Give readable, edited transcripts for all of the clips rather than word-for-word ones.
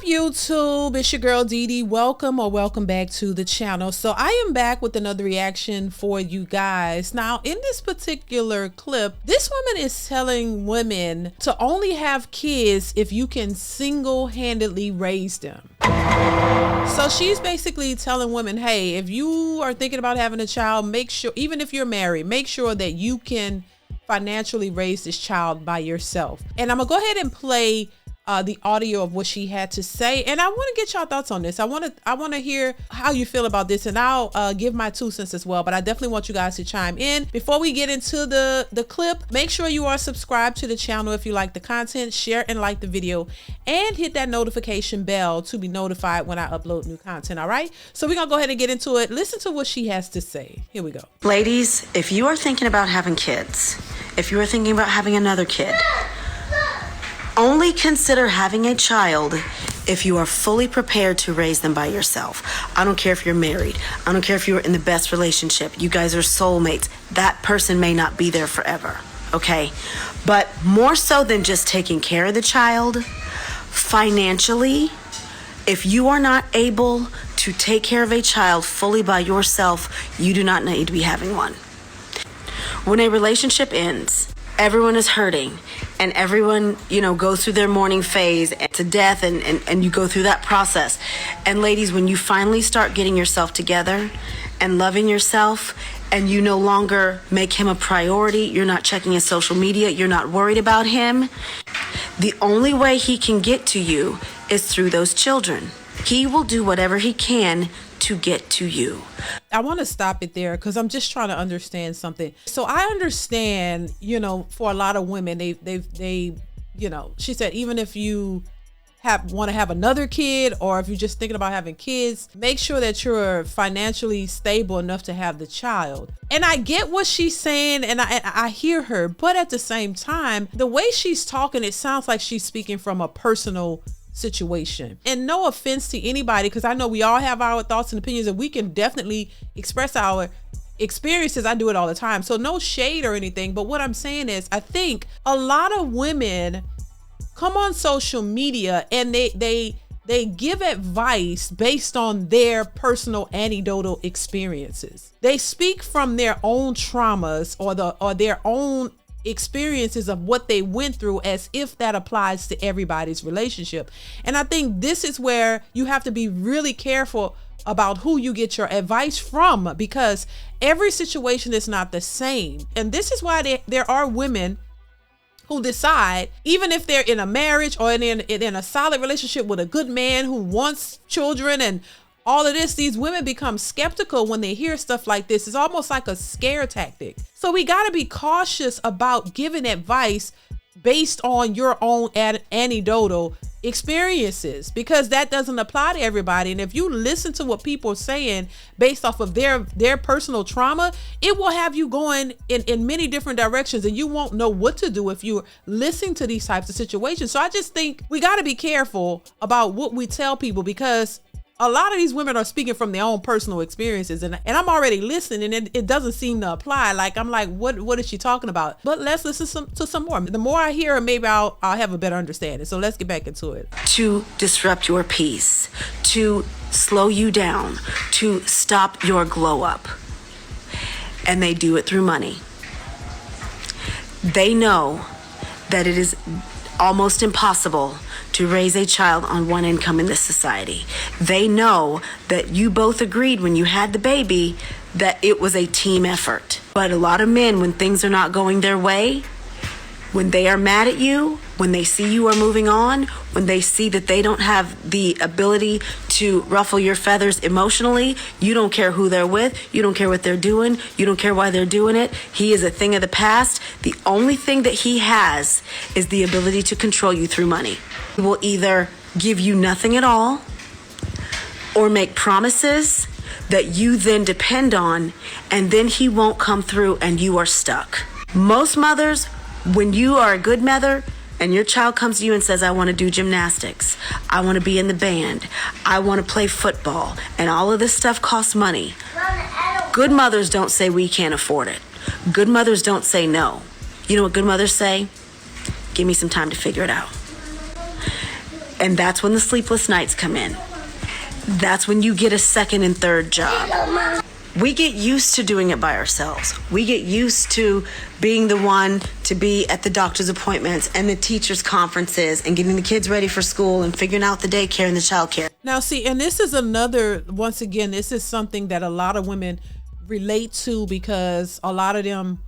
YouTube? It's your girl DeeDee. Welcome back to the channel. So I am back with another reaction for you guys. Now in this particular clip, this woman is telling women to only have kids if you can single-handedly raise them. So she's basically telling women, hey, if you are thinking about having a child, make sure, even if you're married, make sure that you can financially raise this child by yourself. And I'm gonna go ahead and play the audio of what she had to say, and I want to get y'all thoughts on this. I want to hear how you feel about this, and I'll give my 2 cents as well, but I definitely want you guys to chime in. Before we get into the clip, make sure you are subscribed to the channel if you like the content, share and like the video, and hit that notification bell to be notified when I upload new content. All right, so we're gonna go ahead and get into it. Listen to what she has to say. Here we go. Ladies, if you are thinking about having kids, if you are thinking about having another kid, only consider having a child if you are fully prepared to raise them by yourself. I don't care if you're married. I don't care if you're in the best relationship. You guys are soulmates. That person may not be there forever, okay? But more so than just taking care of the child, financially, if you are not able to take care of a child fully by yourself, you do not need to be having one. When a relationship ends, everyone is hurting, and everyone, goes through their mourning phase to death, and you go through that process. And ladies, when you finally start getting yourself together and loving yourself, and you no longer make him a priority, you're not checking his social media, you're not worried about him, the only way he can get to you is through those children. He will do whatever he can to get to you. I want to stop it there because I'm just trying to understand something. So I understand, for a lot of women, they she said, even if you want to have another kid, or if you're just thinking about having kids, make sure that you're financially stable enough to have the child. And I get what she's saying, and I hear her, but at the same time, the way she's talking, it sounds like she's speaking from a personal situation. And no offense to anybody, because I know we all have our thoughts and opinions, and we can definitely express our experiences. I do it all the time, so no shade or anything. But what I'm saying is, I think a lot of women come on social media and they give advice based on their personal anecdotal experiences. They speak from their own traumas or their own experiences of what they went through, as if that applies to everybody's relationship. And I think this is where you have to be really careful about who you get your advice from, because every situation is not the same. And this is why there are women who decide, even if they're in a marriage or in a solid relationship with a good man who wants children and all of this, these women become skeptical when they hear stuff like this. It's almost like a scare tactic. So we got to be cautious about giving advice based on your own anecdotal experiences, because that doesn't apply to everybody. And if you listen to what people are saying based off of their personal trauma, it will have you going in many different directions, and you won't know what to do if you're listening to these types of situations. So I just think we got to be careful about what we tell people, because a lot of these women are speaking from their own personal experiences, and I'm already listening, and it doesn't seem to apply. Like, I'm like, what is she talking about? But let's listen to some more. The more I hear her, maybe I'll have a better understanding. So let's get back into it. To disrupt your peace, to slow you down, to stop your glow up. And they do it through money. They know that it is almost impossible to raise a child on one income in this society. They know that you both agreed when you had the baby that it was a team effort. But a lot of men, when things are not going their way, when they are mad at you, when they see you are moving on, when they see that they don't have the ability to ruffle your feathers emotionally, you don't care who they're with, you don't care what they're doing, you don't care why they're doing it. He is a thing of the past. The only thing that he has is the ability to control you through money. He will either give you nothing at all or make promises that you then depend on, and then he won't come through and you are stuck. Most mothers, when you are a good mother and your child comes to you and says, I want to do gymnastics, I want to be in the band, I want to play football, and all of this stuff costs money, good mothers don't say we can't afford it. Good mothers don't say no. You know what good mothers say? Give me some time to figure it out. And that's when the sleepless nights come in. That's when you get a second and third job. We get used to doing it by ourselves. We get used to being the one to be at the doctor's appointments and the teachers' conferences and getting the kids ready for school and figuring out the daycare and the childcare. Now, see, and this is another, once again, this is something that a lot of women relate to, because a lot of them,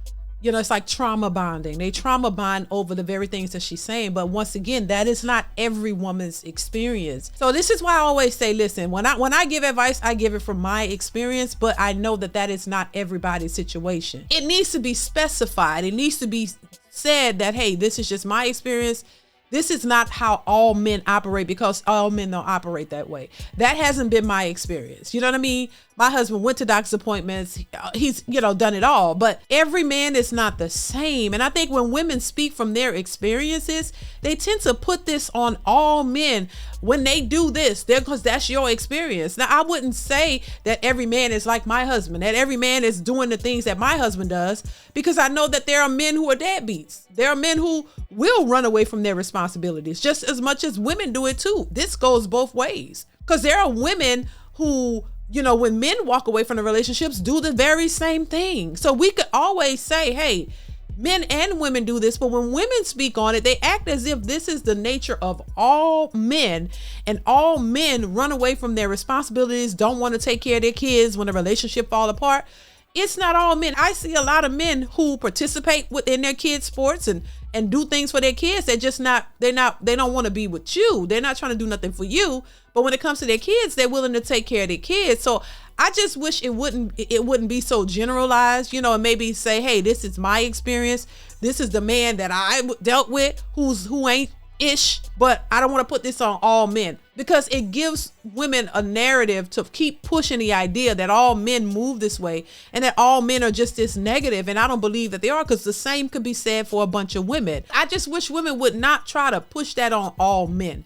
you know, it's like trauma bonding. They trauma bond over the very things that she's saying. But once again, that is not every woman's experience. So this is why I always say, listen, when I give advice, I give it from my experience, but I know that that is not everybody's situation. It needs to be specified. It needs to be said that, hey, this is just my experience. This is not how all men operate, because all men don't operate that way. That hasn't been my experience. You know what I mean? My husband went to doctor's appointments. He's, you know, done it all. But every man is not the same. And I think when women speak from their experiences, they tend to put this on all men. When they do this, because that's your experience. Now, I wouldn't say that every man is like my husband, that every man is doing the things that my husband does, because I know that there are men who are deadbeats. There are men who will run away from their responsibilities just as much as women do it too. This goes both ways, because there are women who, you know, when men walk away from the relationships, do the very same thing. So we could always say, hey, men and women do this, but when women speak on it, they act as if this is the nature of all men, and all men run away from their responsibilities, don't want to take care of their kids when the relationship fall apart. It's not all men. I see a lot of men who participate within their kids' sports and do things for their kids. They don't want to be with you. They're not trying to do nothing for you. But when it comes to their kids, they're willing to take care of their kids. So I just wish it wouldn't be so generalized, you know, and maybe say, hey, this is my experience. This is the man that I dealt with who ain't ish, but I don't want to put this on all men, because it gives women a narrative to keep pushing the idea that all men move this way and that all men are just this negative. And I don't believe that they are, because the same could be said for a bunch of women. I just wish women would not try to push that on all men,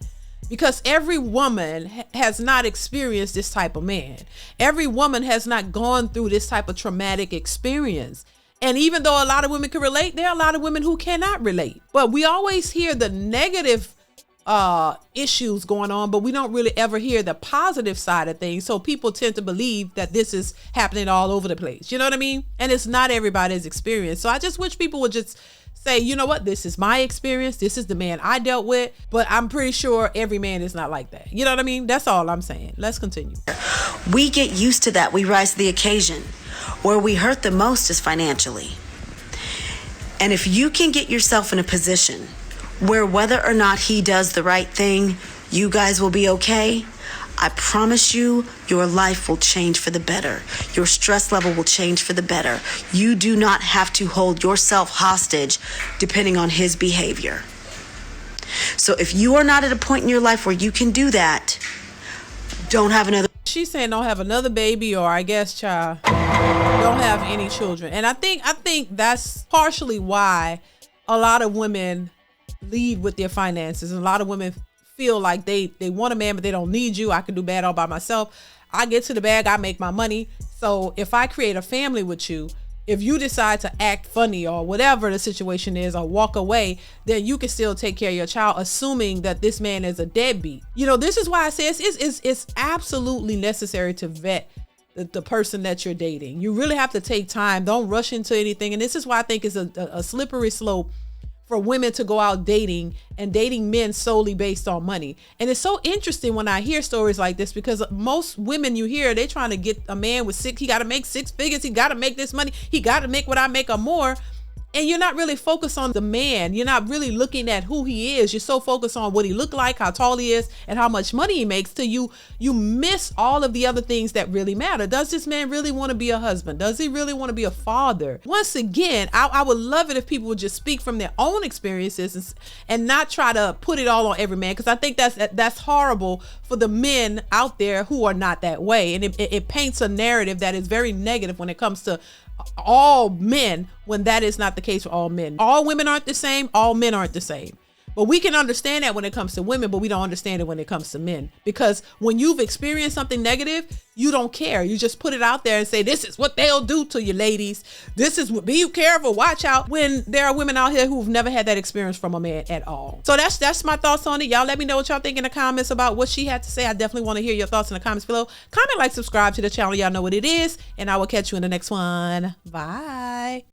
because every woman has not experienced this type of man. Every woman has not gone through this type of traumatic experience. And even though a lot of women can relate, there are a lot of women who cannot relate. But we always hear the negative issues going on, but we don't really ever hear the positive side of things. So people tend to believe that this is happening all over the place. You know what I mean? And it's not everybody's experience. So I just wish people would just say, you know what, this is my experience. This is the man I dealt with, but I'm pretty sure every man is not like that. You know what I mean? That's all I'm saying. Let's continue. We get used to that. We rise to the occasion. Where we hurt the most is financially. And if you can get yourself in a position where whether or not he does the right thing, you guys will be okay, I promise you, your life will change for the better. Your stress level will change for the better. You do not have to hold yourself hostage depending on his behavior. So if you are not at a point in your life where you can do that, don't have another. She's saying don't have another baby, or I guess child, don't have any children. And I think that's partially why a lot of women lead with their finances. And a lot of women feel like they want a man, but they don't need you. I can do bad all by myself. I get to the bag, I make my money. So if I create a family with you, if you decide to act funny or whatever the situation is, or walk away, then you can still take care of your child, assuming that this man is a deadbeat. You know, this is why I say it's absolutely necessary to vet the person that you're dating. You really have to take time. Don't rush into anything. And this is why I think it's a slippery slope for women to go out dating men solely based on money. And it's so interesting when I hear stories like this, because most women you hear, they're trying to get a man with he got to make 6 figures. He got to make this money. He got to make what I make or more. And you're not really focused on the man. You're not really looking at who he is. You're so focused on what he look like, how tall he is, and how much money he makes, till you miss all of the other things that really matter. Does this man really want to be a husband? Does he really want to be a father? Once again, I would love it if people would just speak from their own experiences and not try to put it all on every man, because I think that's horrible for the men out there who are not that way. And it paints a narrative that is very negative when it comes to all men, when that is not the case for all men. All women aren't the same. All men aren't the same. But we can understand that when it comes to women, but we don't understand it when it comes to men. Because when you've experienced something negative, you don't care. You just put it out there and say, this is what they'll do to you, ladies. This is what, be careful, watch out. When there are women out here who've never had that experience from a man at all. So that's my thoughts on it. Y'all let me know what y'all think in the comments about what she had to say. I definitely want to hear your thoughts in the comments below. Comment, like, subscribe to the channel. Y'all know what it is. And I will catch you in the next one. Bye.